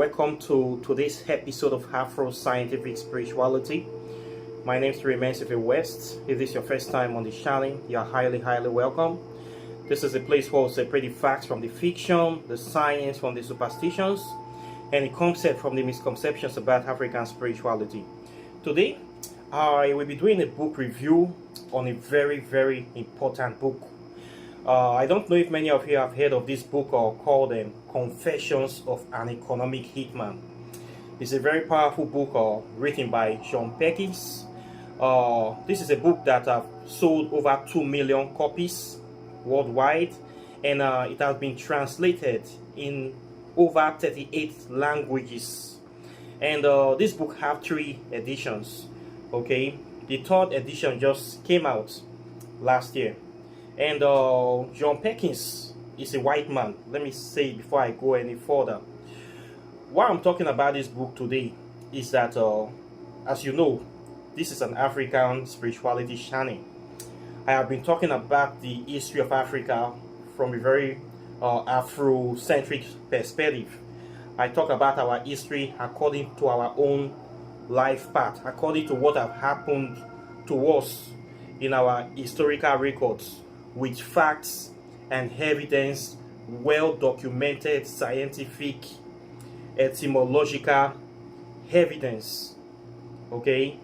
welcome to today's episode of Afro Scientific Spirituality. My name is Remains West. If this is your first time on the channel, you are highly welcome. This is a place where we separate the facts from the fiction, the science from the superstitions, and the concept from the misconceptions about African spirituality. Today, I will be doing a book review on a very important book. I don't know if many of you have heard of this book or called Confessions of an Economic Hitman. It's a very powerful book written by John Perkins. This is a book that have sold over 2 million copies worldwide, and it has been translated in over 38 languages. And this book have 3 editions. Okay, the 3rd edition just came out last year. And John Perkins is a white man. Let me say before I go any further. Why I'm talking about this book today is that, as you know, this is an African spirituality channel. I have been talking about the history of Africa from a very Afrocentric perspective. I talk about our history according to our own life path, according to what have happened to us in our historical records, with facts and evidence, well documented scientific, etymological evidence. Okay,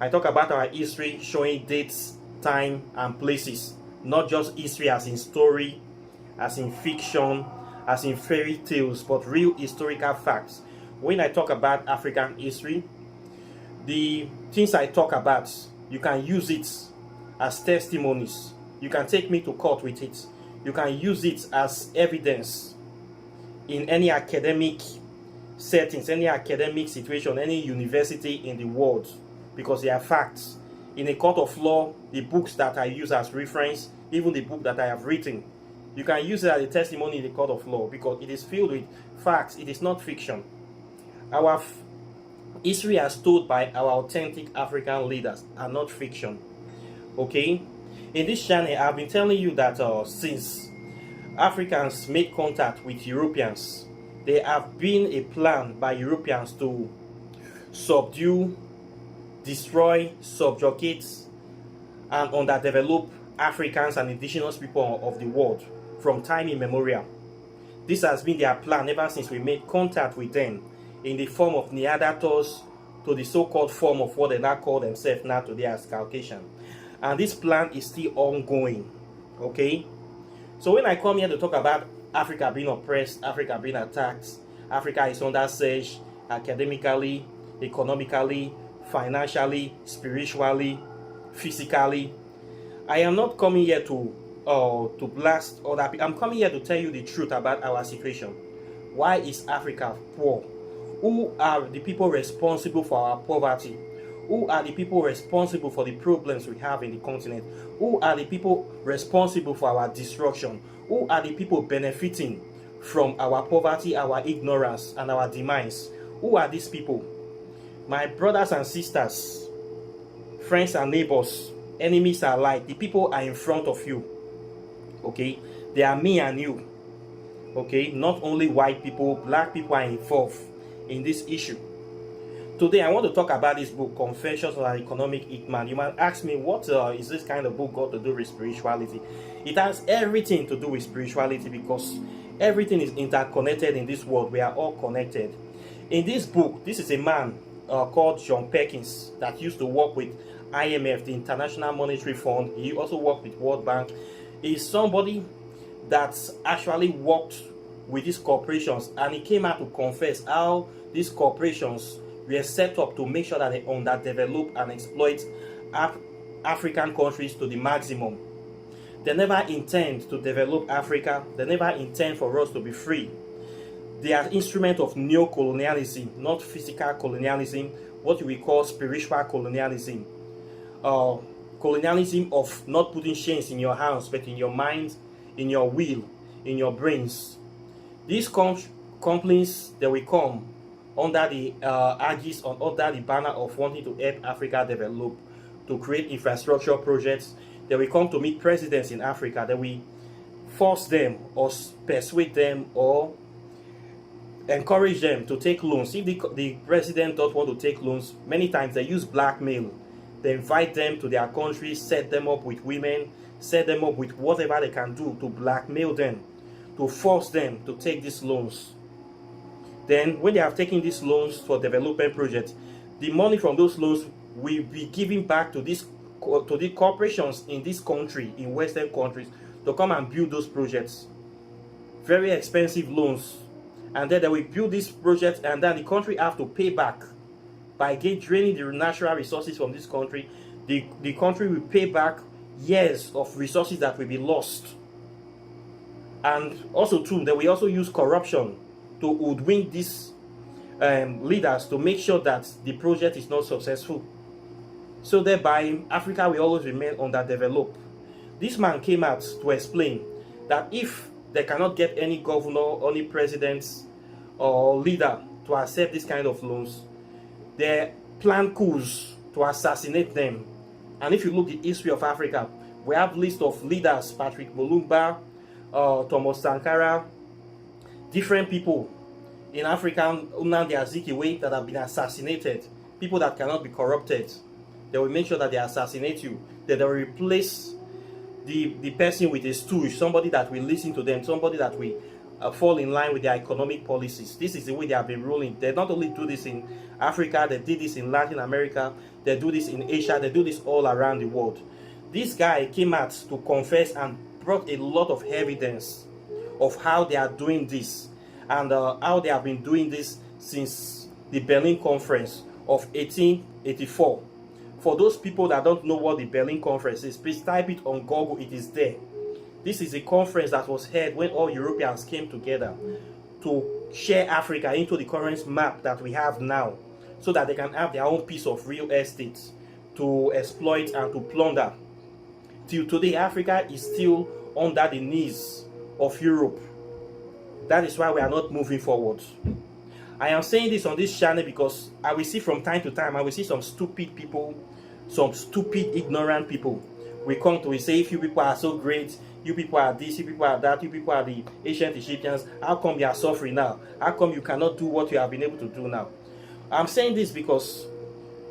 I talk about our history showing dates, time and places, not just history as in story, as in fiction, as in fairy tales, but real historical facts. When I talk about African history, the things I talk about, you can use it as testimonies. You can take me to court with it. You can use it as evidence in any academic settings, any academic situation, any university in the world, because they are facts. In a court of law, the books that I use as reference, even the book that I have written, you can use it as a testimony in the court of law because it is filled with facts. It is not fiction. Our history as told by our authentic African leaders are not fiction. Okay? In this channel, I've been telling you that since Africans made contact with Europeans, there have been a plan by Europeans to subdue, destroy, subjugate, and underdevelop Africans and indigenous people of the world from time immemorial. This has been their plan ever since we made contact with them in the form of Neanderthals to the so-called form of what they now call themselves now today as Caucasian. And this plan is still ongoing. Okay, so when I come here to talk about Africa being oppressed, Africa being attacked, Africa is under siege academically, economically, financially, spiritually, physically, I am not coming here to blast other people. I'm coming here to tell you the truth about our situation. Why is Africa poor? Who are the people responsible for our poverty? Who are the people responsible for the problems we have in the continent? Who are the people responsible for our destruction? Who are the people benefiting from our poverty, our ignorance, and our demise? Who are these people? My brothers and sisters, friends and neighbors, enemies alike, the people are in front of you. Okay? They are me and you. Okay? Not only white people, black people are involved in this issue. Today, I want to talk about this book, Confessions of an Economic Hitman. You might ask me, what is this kind of book got to do with spirituality? It has everything to do with spirituality because everything is interconnected in this world. We are all connected. In this book, this is a man called John Perkins that used to work with IMF, the International Monetary Fund. He also worked with World Bank. He is somebody that actually worked with these corporations, and he came out to confess how these corporations were set up to make sure that they underdevelop and exploit African countries to the maximum. They never intend to develop Africa. They never intend for us to be free. They are instruments of neo-colonialism, not physical colonialism, what we call spiritual colonialism. Colonialism of not putting chains in your hands, but in your mind, in your will, in your brains. These companies, they will come under the aegis, under the banner of wanting to help Africa develop, to create infrastructure projects. They will come to meet presidents in Africa. They will force them or persuade them or encourage them to take loans. If the president don't want to take loans, many times they use blackmail. They invite them to their country, set them up with women, set them up with whatever they can do to blackmail them, to force them to take these loans. Then when they have taken these loans for development projects, the money from those loans will be given back to the corporations in this country, in Western countries, to come and build those projects. Very expensive loans. And then they will build this project, and then the country have to pay back by draining the natural resources from this country. The country will pay back years of resources that will be lost. And also too, they will also use corruption to hoodwink these leaders to make sure that the project is not successful. So thereby, Africa will always remain underdeveloped. This man came out to explain that if they cannot get any governor, any president or leader to accept this kind of loans, they plan coups to assassinate them. And if you look at the history of Africa, we have list of leaders: Patrick Mulumba, Thomas Sankara, different people in Africa, Nnamdi Azikiwe, that have been assassinated. People that cannot be corrupted. They will make sure that they assassinate you. That they will replace the person with a stooge, somebody that will listen to them, somebody that will fall in line with their economic policies. This is the way they have been ruling. They not only do this in Africa, they did this in Latin America, they do this in Asia, they do this all around the world. This guy came out to confess and brought a lot of evidence of how they are doing this, and how they have been doing this since the Berlin Conference of 1884. For those people that don't know what the Berlin Conference is, please type it on Google. It is there. This is a conference that was held when all Europeans came together to share Africa into the current map that we have now, so that they can have their own piece of real estate to exploit and to plunder. Till today, Africa is still under the knees of Europe. That is why we are not moving forward. I am saying this on this channel because I will see from time to time, I will see some stupid people, some stupid, ignorant people. We come to say, if you people are so great, you people are this, you people are that, you people are the ancient Egyptians, how come you are suffering now? How come you cannot do what you have been able to do now? I'm saying this because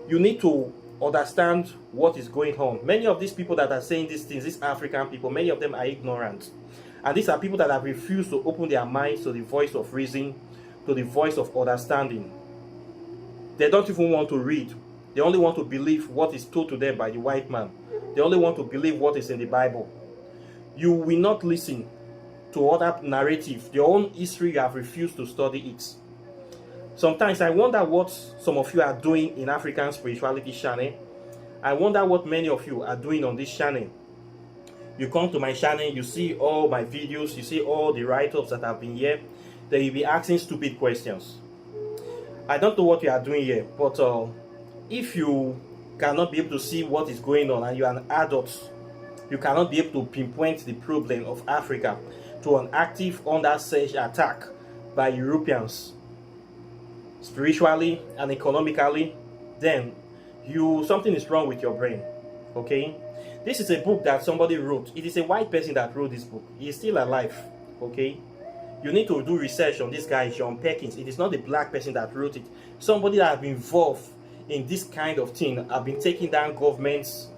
you need to understand what is going on. Many of these people that are saying these things, these African people, many of them are ignorant. And these are people that have refused to open their minds to the voice of reason, to the voice of understanding. They don't even want to read. They only want to believe what is told to them by the white man. They only want to believe what is in the Bible. You will not listen to other narrative. Your own history, you have refused to study it. Sometimes I wonder what some of you are doing in African Spirituality channel. I wonder what many of you are doing on this channel. You come to my channel, you see all my videos, you see all the write-ups that have been here. Then you'll be asking stupid questions. I don't know what you are doing here, but if you cannot be able to see what is going on and you are an adult, you cannot be able to pinpoint the problem of Africa to an active under-siege attack by Europeans, spiritually and economically, then something is wrong with your brain. Okay? This is a book that somebody wrote. It is a white person that wrote this book. He is still alive. Okay? You need to do research on this guy, John Perkins. It is not a black person that wrote it. Somebody that has been involved in this kind of thing, have been taking down governments,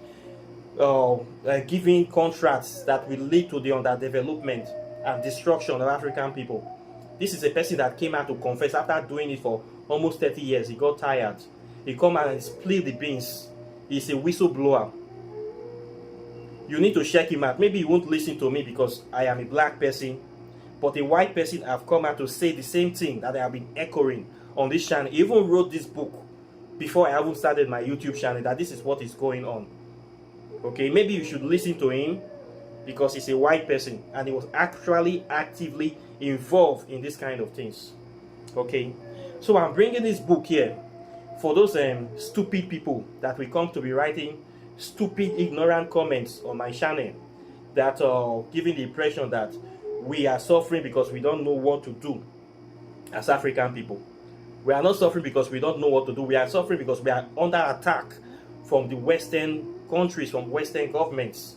giving contracts that will lead to the underdevelopment and destruction of African people. This is a person that came out to confess after doing it for almost 30 years. He got tired. He come out and split the beans. He's a whistleblower. You need to check him out. Maybe he won't listen to me because I am a black person, but a white person have come out to say the same thing that I have been echoing on this channel. He even wrote this book before I even started my YouTube channel, that this is what is going on. Okay, maybe you should listen to him because he's a white person and he was actually actively involved in this kind of things. Okay, so I'm bringing this book here for those stupid people that will come to be writing stupid, ignorant comments on my channel that are giving the impression that we are suffering because we don't know what to do as African people. We are not suffering because we don't know what to do. We are suffering because we are under attack from the Western countries, from Western governments.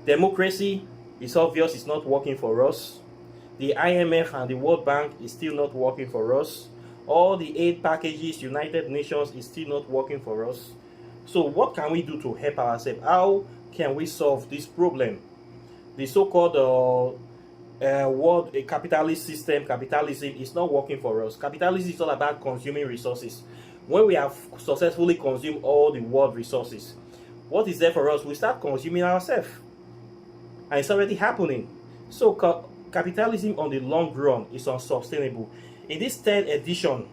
Democracy is obvious, it's not working for us. The IMF and the World Bank is still not working for us. All the aid packages, United Nations, is still not working for us. So what can we do to help ourselves? How can we solve this problem? The so-called world a capitalist system, capitalism, is not working for us. Capitalism is all about consuming resources. When we have successfully consumed all the world resources, what is there for us? We start consuming ourselves, and it's already happening. So capitalism on the long run is unsustainable. In this third edition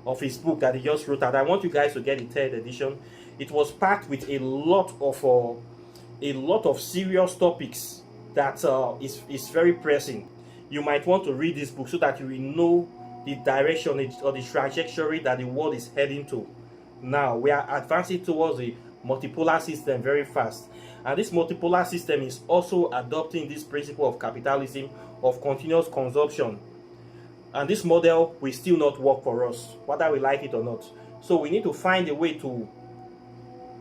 of his book that he just wrote out, I want you guys to get the third edition. It was packed with a lot of serious topics that is very pressing. You might want to read this book so that you will know the direction or the trajectory that the world is heading to. Now we are advancing towards a multipolar system very fast, and this multipolar system is also adopting this principle of capitalism, of continuous consumption, and this model will still not work for us, whether we like it or not. So we need to find a way to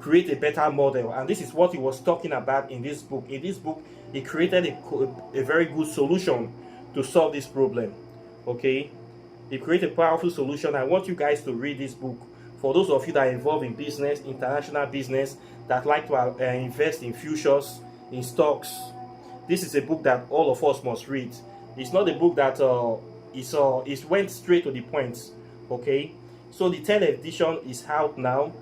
create a better model, and this is what he was talking about in this book. In this book, he created a very good solution to solve this problem. Okay, he created a powerful solution. I want you guys to read this book. For those of you that are involved in business, international business, that like to invest in futures, in stocks, this is a book that all of us must read. It's not a book that it went straight to the point. Okay, so the 10th edition is out now.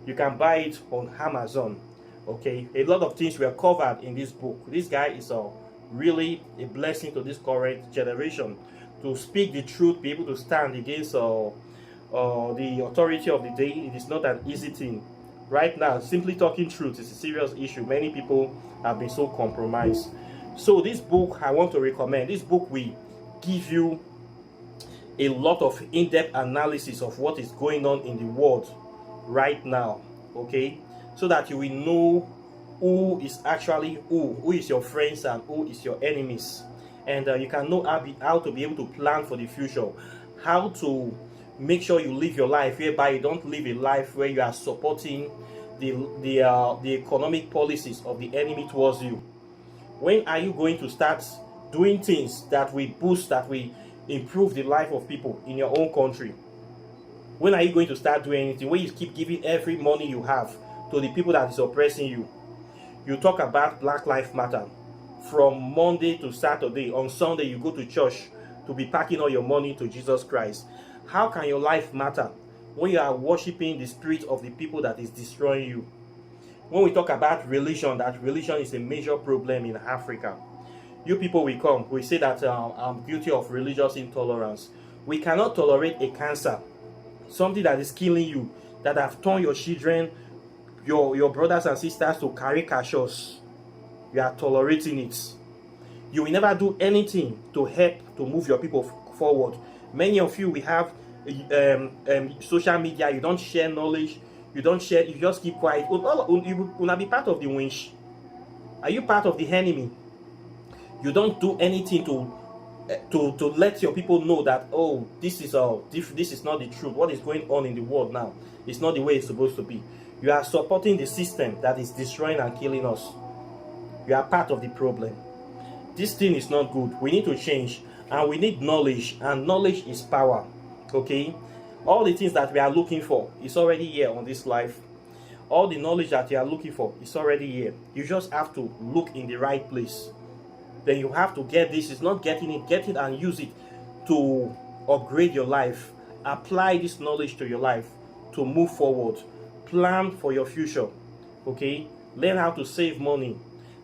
You can buy it on Amazon. Okay, a lot of things were covered in this book. This guy is really a blessing to this current generation, to speak the truth, be able to stand against the authority of the day. It is not an easy thing. Right now, simply talking truth is a serious issue. Many people have been so compromised. So this book, I want to recommend. This book will give you a lot of in-depth analysis of what is going on in the world right now. Okay, so that you will know who is actually who is your friends and who is your enemies, and you can know how to be able to plan for the future, how to make sure you live your life whereby you don't live a life where you are supporting the economic policies of the enemy towards you. When are you going to start doing things that will boost, that will improve the life of people in your own country? When are you going to start doing anything? When you keep giving every money you have to the people that is oppressing you? You talk about Black Lives Matter from Monday to Saturday. On Sunday you go to church to be packing all your money to Jesus Christ. How can your life matter when you are worshiping the spirit of the people that is destroying you? When we talk about religion, that religion is a major problem in Africa. You people will come, we say that I'm guilty of religious intolerance. We cannot tolerate a cancer, something that is killing you, that have turned your children, your brothers and sisters to caricatures. You are tolerating it. You will never do anything to help to move your people forward. Many of you, we have social media. You don't share knowledge. You don't share. You just keep quiet. You will not be part of the winch. Are you part of the enemy? You don't do anything to let your people know that, oh, this is not the truth. What is going on in the world now? It's not the way it's supposed to be. You are supporting the system that is destroying and killing us. You are part of the problem. This thing is not good. We need to change, and we need knowledge, and knowledge is power. Okay, all the things that we are looking for is already here on this life. All the knowledge that you are looking for is already here. You just have to look in the right place. Then you have to get this. It's not getting it. Get it and use it to upgrade your life. Apply this knowledge to your life to move forward. Plan for your future. Okay, learn how to save money.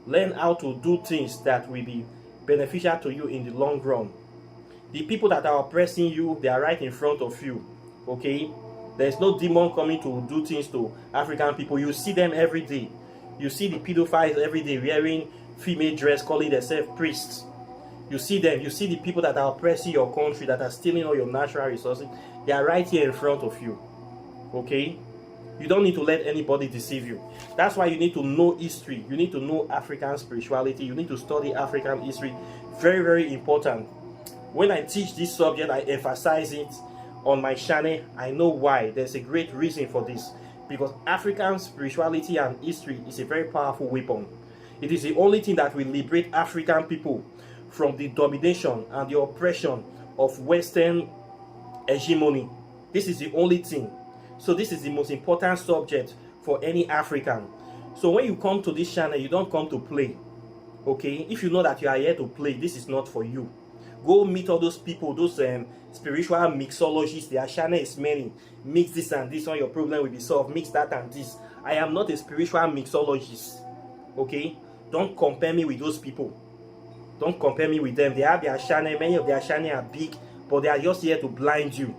Learn how to do things that will be beneficial to you in the long run. The people that are oppressing you, they are right in front of you. Okay, there's no demon coming to do things to African people. You see them every day. You see the pedophiles every day wearing female dress, calling themselves priests. You see them. You see the people that are oppressing your country, that are stealing all your natural resources. They are right here in front of you. Okay, you don't need to let anybody deceive you. That's why you need to know history. You need to know African spirituality. You need to study African history. Very, very important. When I teach this subject, I emphasize it on my channel. I know why. There's a great reason for this. Because African spirituality and history is a very powerful weapon. It is the only thing that will liberate African people from the domination and the oppression of Western hegemony. This is the only thing. So this is the most important subject for any African. So when you come to this channel, you don't come to play. Okay, if you know that you are here to play, this is not for you. Go meet all those people, those spiritual mixologists. Their channel is many. Mix this and this, all your problem will be solved. Mix that and this. I am not a spiritual mixologist. Okay, don't compare me with those people. Don't compare me with them. They have their channel. Many of their channel are big, but they are just here to blind you.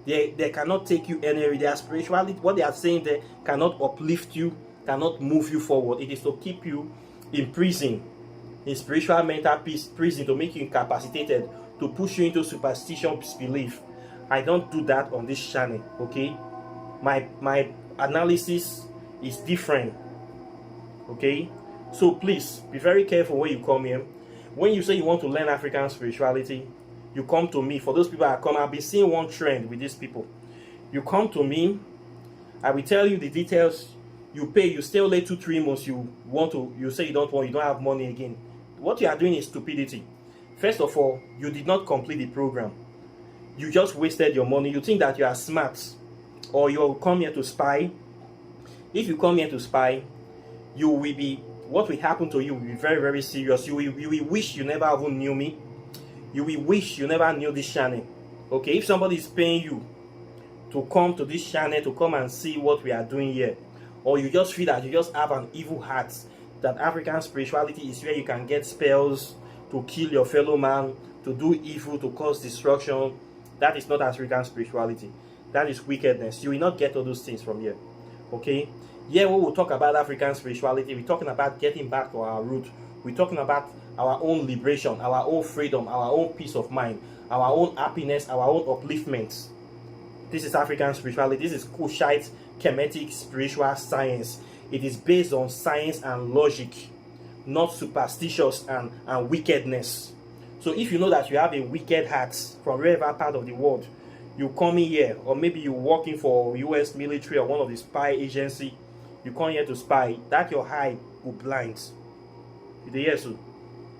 They cannot take you anywhere. Their spirituality, what they are saying there, cannot uplift you, cannot move you forward. It is to keep you in prison, in spiritual mental prison, to make you incapacitated, to push you into superstitious belief. I don't do that on this channel. Okay, my analysis is different. Okay, so please be very careful when you come here. When you say you want to learn African spirituality, you come to me. For those people that come, I've been seeing one trend with these people. You come to me, I will tell you the details. You pay, you stay only 2-3 months. You say you don't want, you don't have money again. What you are doing is stupidity. First of all, you did not complete the program. You just wasted your money. You think that you are smart, or you come here to spy. If you come here to spy, you will be, what will happen to you will be very, very serious. You will wish you never even knew me. You will wish you never knew this channel. Okay, if somebody is paying you to come to this channel to come and see what we are doing here, or you just feel that you just have an evil heart, that African spirituality is where you can get spells to kill your fellow man, to do evil, to cause destruction, that is not African spirituality. That is wickedness. You will not get all those things from here. Okay, here when we talk about African spirituality, we're talking about getting back to our root. We're talking about our own liberation, our own freedom, our own peace of mind, our own happiness, our own upliftment. This is African spirituality. This is Kushite Kemetic spiritual science. It is based on science and logic, not superstitious and wickedness. So if you know that you have a wicked heart from wherever part of the world, you come in here, or maybe you're working for US military or one of the spy agency, you come here to spy, that your eye will blind. Yes,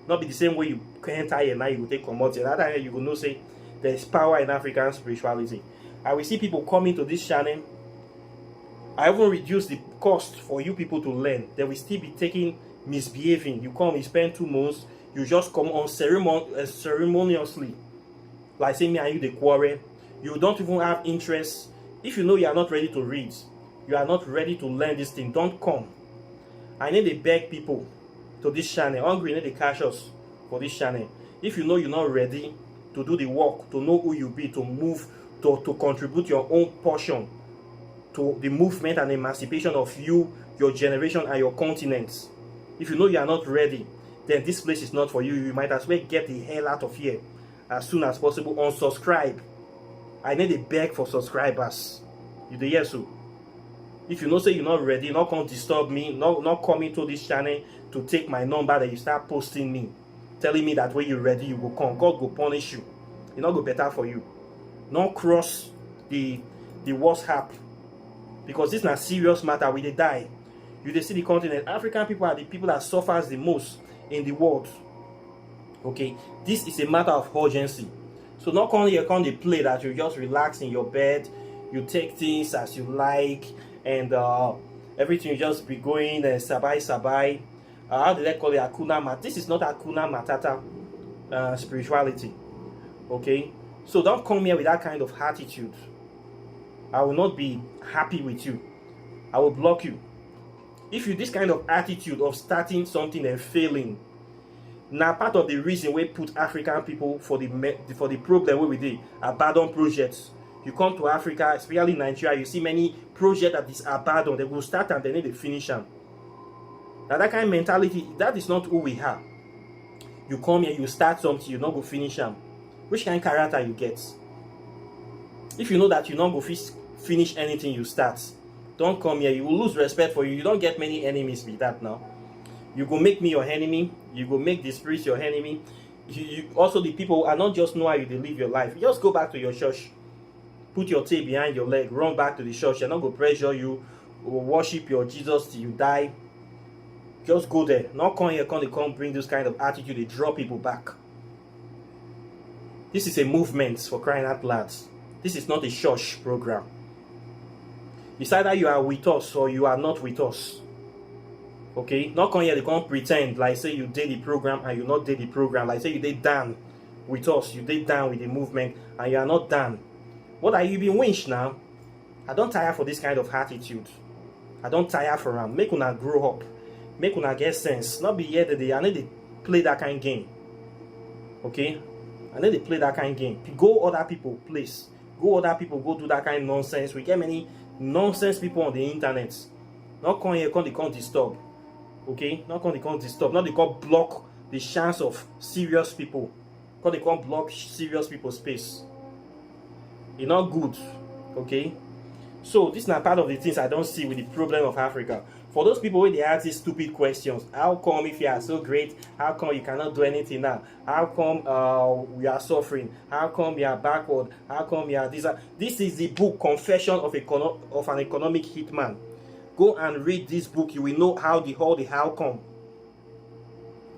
not be the same way you enter here now, you will take commodity. That time you will know say there is power in African spirituality. I will see people coming to this channel. I even reduce the cost for you people to learn. They will still be taking misbehaving. You come, you spend 2 months, you just come on ceremoniously, like say me and you the quarrel. You don't even have interest. If you know you are not ready to read, you are not ready to learn this thing, don't come. I need to beg people to this channel. Hungry need to cash us for this channel. If you know you're not ready to do the work, to know who you be, to move, to contribute your own portion to the movement and emancipation of you, your generation, and your continents. If you know you are not ready, then this place is not for you. You might as well get the hell out of here as soon as possible. Unsubscribe. I need a beg for subscribers. You do hear so? If you know say you're not ready, not come disturb me, not coming to this channel to take my number, that you start posting me, telling me that when you're ready, you will come. God will punish you. It's not go better for you. Not cross the WhatsApp, because this is a serious matter. We they die. You they see the continent. African people are the people that suffers the most in the world. Okay, this is a matter of urgency. So not come here, come they play that you just relax in your bed, you take things as you like, and everything you just be going and sabai. How do they call it? Akuna Matata. This is not Akuna Matata spirituality. Okay, so don't come here with that kind of attitude. I will not be happy with you. I will block you. If you this kind of attitude of starting something and failing, now part of the reason we put African people for the problem where we did abandon projects. You come to Africa, especially Nigeria, you see many projects that is abandoned. They will start and they need to finish them. Now that kind of mentality, that is not who we are. You come here, you start something, you not go finish them. Which kind of character you get? If you know that you not go finish anything you start, don't come here. You will lose respect for you. You don't get many enemies with that now. You go make me your enemy. You go make the spirit your enemy. Also, the people are not just know how you live your life. You just go back to your church. Put your tail behind your leg. Run back to the church. They're not going to pressure you. Worship your Jesus till you die. Just go there. Not come here, come bring this kind of attitude. They draw people back. This is a movement, for crying out loud. This is not a church program. It's either you are with us or you are not with us. Okay? Not come here, they can't pretend like say you did the program and you not did the program. Like say you did down with us, you did down with the movement and you are not done. What are you being winched now? I don't tire for this kind of attitude. I don't tire for them. Make una grow up. Make una get sense. Not be here today. I need to play that kind of game. Okay? I need to play that kind of game. Go other people place. Go other people go do that kind of nonsense. We get many nonsense people on the internet. Not come here, they can't disturb. Okay? Not come, they can't disturb. Not they can't block the chance of serious people. Because they can't block serious people's space. It's not good. Okay? So this is not part of the things I don't see with the problem of Africa. For those people where they ask these stupid questions, how come if you are so great, how come you cannot do anything now? How come we are suffering? How come we are backward? How come we are this? This is the book Confession of an Economic Hitman. Go and read this book. You will know how the how come.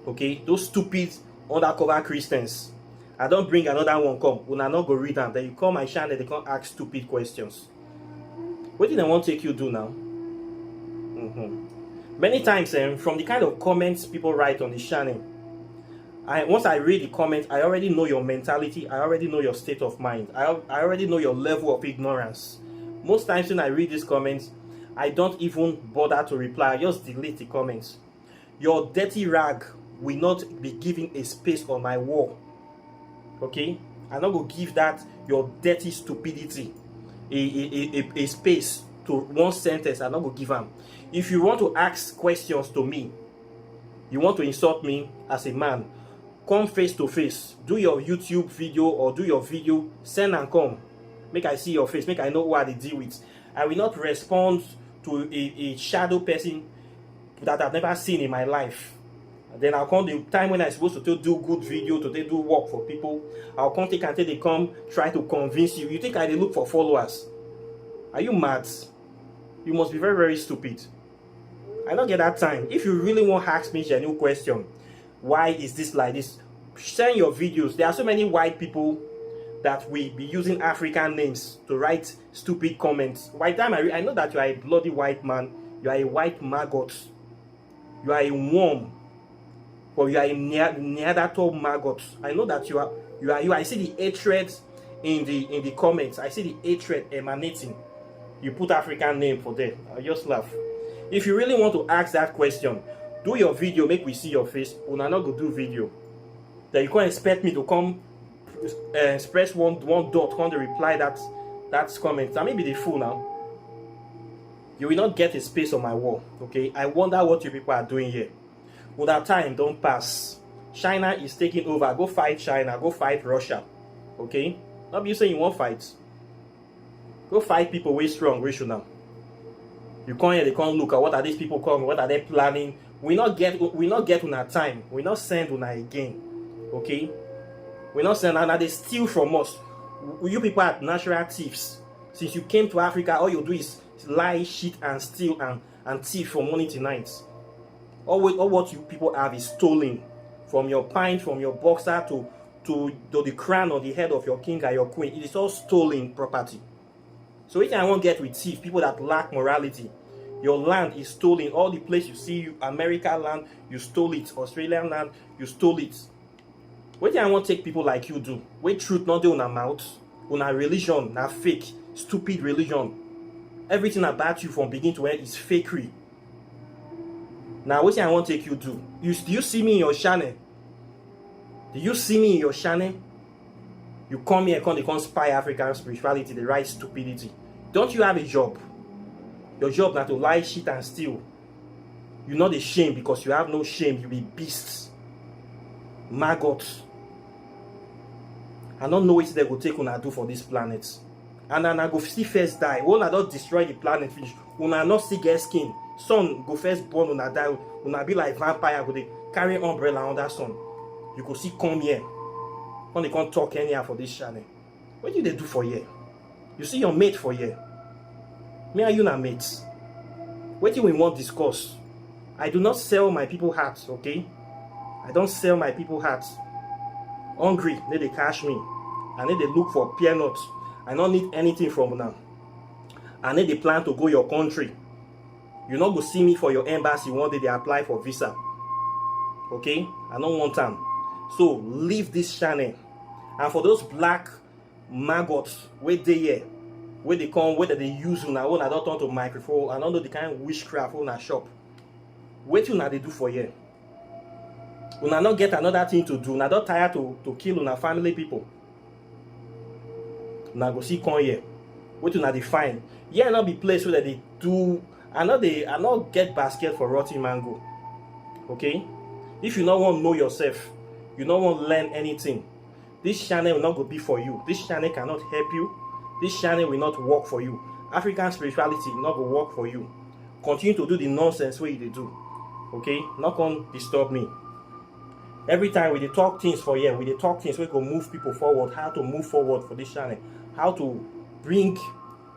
Okay, those stupid undercover Christians. I don't bring another one come. When I not go read them, then you come my channel, they can't ask stupid questions. What did I want to take you do now? Many times from the kind of comments people write on the channel, once I read the comment, I already know your mentality. I already know your state of mind. I already know your level of ignorance. Most times when I read these comments, I don't even bother to reply. I just delete the comments. Your dirty rag will not be given a space on my wall. Okay? I'm not going to give that your dirty stupidity a space to one sentence. I'm not going to give them. If you want to ask questions to me, you want to insult me as a man, come face to face. Do your YouTube video or do your video, send and come. Make I see your face, make I know what they deal with. I will not respond to a shadow person that I've never seen in my life. Then I'll come the time when I'm supposed to do good video, to do work for people. I'll come take until they come try to convince you. You think I look for followers? Are you mad? You must be very, very stupid. I don't get that time. If you really want to ask me a new question, why is this like this? Send your videos. There are so many white people that will be using African names to write stupid comments. By the time I know that you are a bloody white man, you are a white maggot, you are a worm, or you are a Neanderthal maggot. I know that you are. I see the hatred in the comments. I see the hatred emanating. You put African name for them. I just laugh. If you really want to ask that question, do your video, make we see your face. Una not go do video. Then you can't expect me to come express one dot, come to reply that comment. I may be the fool now. You will not get a space on my wall. Okay? I wonder what you people are doing here. With that time don't pass. China is taking over. Go fight China. Go fight Russia. Okay? Not be you saying you won't fight. Go fight people way strong, rational. You come here, they can't look at what are these people coming, what are they planning. We not get on our time. We not send on again. Okay? We not send and they steal from us. You people are natural thieves. Since you came to Africa, all you do is lie, cheat, and steal and thief from morning to night. All what you people have is stolen. From your pint, from your boxer to the crown or the head of your king or your queen. It is all stolen property. So if I won't get with thief, people that lack morality, your land is stolen. All the place you see, America land, you stole it. Australian land, you stole it. What I want to take people like you do? Wait, truth not do on a mouth, on a religion, na fake, stupid religion. Everything about you from beginning to end is fakery. Now, what I want to take you do? Do you see me in your channel? Do you see me in your channel? You come here, come spy African spirituality, the right stupidity. Don't you have a job? Your job not to lie, cheat, and steal. You're not ashamed because you have no shame. You be beasts, maggots. I don't know what they go take una do for this planet. And then I go see first die. Una don't destroy the planet finish. Una not see get skin. Sun go first born, una die. Una be like vampire. Go they carry umbrella on that sun. You go see come here. When they can't talk anyhow for this channel. What do they do for here? You see your mate for here. Me and you na mates. What do we want discuss? I do not sell my people hearts, okay? I don't sell my people hearts. Hungry, they cash me. I need to look for peanuts. I don't need anything from now. I need the plan to go your country. You not go see me for your embassy one day they apply for visa. Okay? I don't want time. So leave this channel. And for those black maggots where they here, where they come, whether they use una own, I don't turn to microphone, I don't know the kind of witchcraft on a shop. What una they do for you? Una not get another thing to do. Una not tired to kill una family people. Una go see come here. What una define? Yeah, not be place where they do. I not get basket for rotten mango. Okay? If you not want to know yourself, you don't want to learn anything, this channel will not go be for you. This channel cannot help you. This channel will not work for you. African spirituality will not go work for you. Continue to do the nonsense way they do. Okay? Not gonna disturb me. Every time we talk things for here, we talk things we go move people forward, how to move forward for this channel, how to bring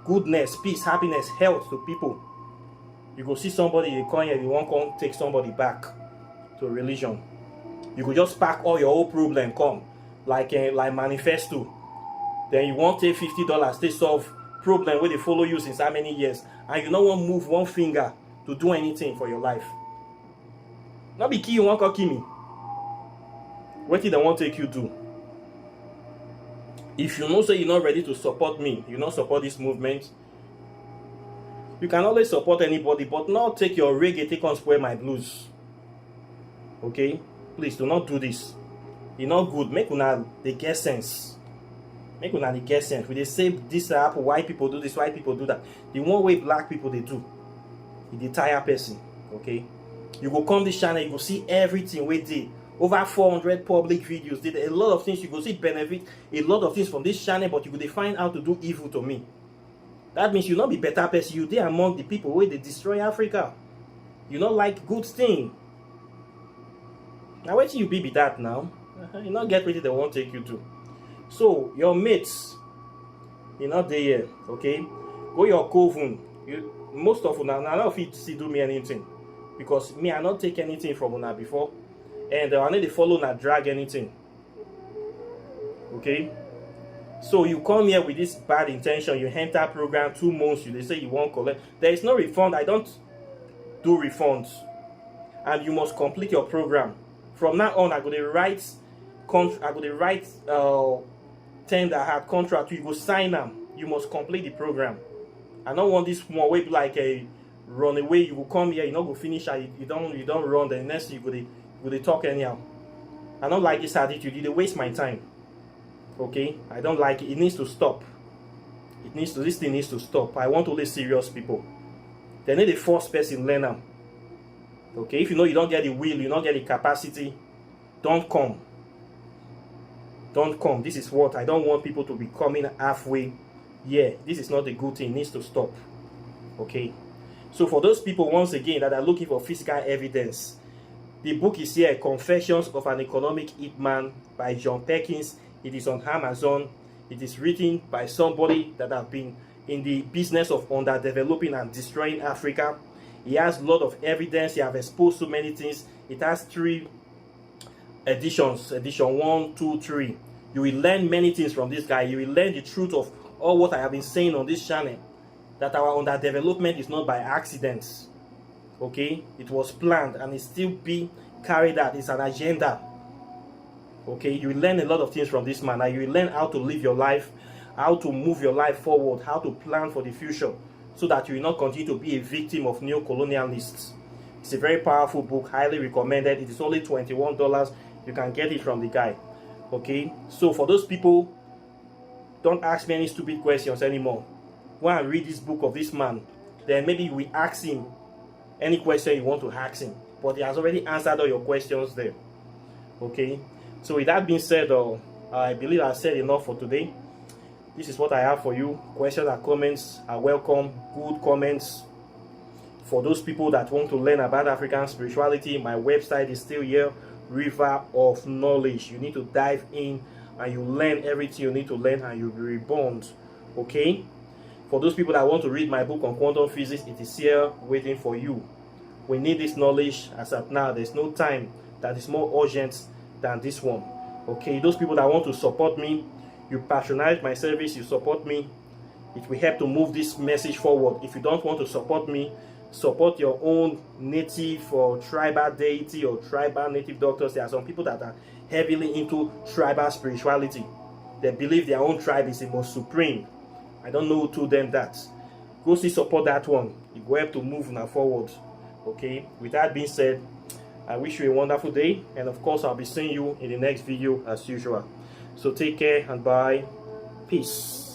goodness, peace, happiness, health to people. You go see somebody, they come here, you won't come take somebody back to religion. You could just pack all your old problem, come like manifesto. Then you won't take $50 to solve problem where they follow you since how many years, and you don't want to move one finger to do anything for your life. Not be key, you won't kill me. What did they want to take you to? If you know say you're not ready to support me, you not support this movement, you can always support anybody, but not take your reggae, take on spoil my blues. Okay? Please do not do this. It's not good. Make una they get sense. Make una they get sense. We they say this happen, white people do this, white people do that. The one way black people they do. It's the entire person. Okay? You go come this channel, you go see everything we did. Over 400 public videos, did a lot of things. You go see benefit a lot of things from this channel, but you go find how to do evil to me. That means you not be better person. You there among the people where they destroy Africa. You not like good thing. Now wait till you be that now. You not get ready they won't take you to. So your mates, you not there, okay? Go your coven. Most of una not fit see do me anything. Because me I not take anything from una before. And I need to follow not drag anything. Okay? So you come here with this bad intention, you enter program 2 months, they say you won't collect. There is no refund. I don't do refunds. And you must complete your program. From now on, I go to write thing that had contract, you go sign them. You must complete the program. I don't want this one way like a runaway. You will come here, you not go finish, you don't run, the next you go talk anyhow. I don't like this attitude. You waste my time. Okay, I don't like it. It needs to stop. This thing needs to stop. I want only serious people. They need a force person learn them. Okay, if you know you don't get the will, you don't get the capacity, don't come. Don't come. This is what I don't want people to be coming halfway. Yeah, this is not a good thing. It needs to stop. Okay, so for those people once again that are looking for physical evidence, the book is here, Confessions of an Economic Hitman by John Perkins. It is on Amazon. It is written by somebody that have been in the business of underdeveloping and destroying Africa. He has a lot of evidence. He has exposed so many things. It has 3 editions. Edition 1, 2, 3. You will learn many things from this guy. You will learn the truth of all what I have been saying on this channel. That our underdevelopment is not by accident. Okay? It was planned and it still be carried out. It's an agenda. Okay? You will learn a lot of things from this man. You will learn how to live your life, how to move your life forward, how to plan for the future, so that you will not continue to be a victim of neo-colonialists. It's a very powerful book, highly recommended. It is only $21. You can get it from the guy. Okay? So for those people, don't ask me any stupid questions anymore. Go and read this book of this man. Then maybe we ask him any question you want to ask him. But he has already answered all your questions there. Okay? So with that being said, I believe I've said enough for today. This is what I have for you. Questions and comments are welcome. Good comments. For those people that want to learn about African spirituality, my website is still here, River of Knowledge. You need to dive in and you learn everything you need to learn and you'll be reborn. Okay? For those people that want to read my book on quantum physics, it is here waiting for you. We need this knowledge as at now. There's no time that is more urgent than this one. Okay? Those people that want to support me, You patronize my service, you support me. It will help to move this message forward. If you don't want to support me, support your own native or tribal deity or tribal native doctors. There are some people that are heavily into tribal spirituality. They believe their own tribe is the most supreme. I don't know who told them that. Go see, support that one. It will help to move now forward. Okay, with that being said, I wish you a wonderful day, and of course I'll be seeing you in the next video as usual. So take care and bye. Peace.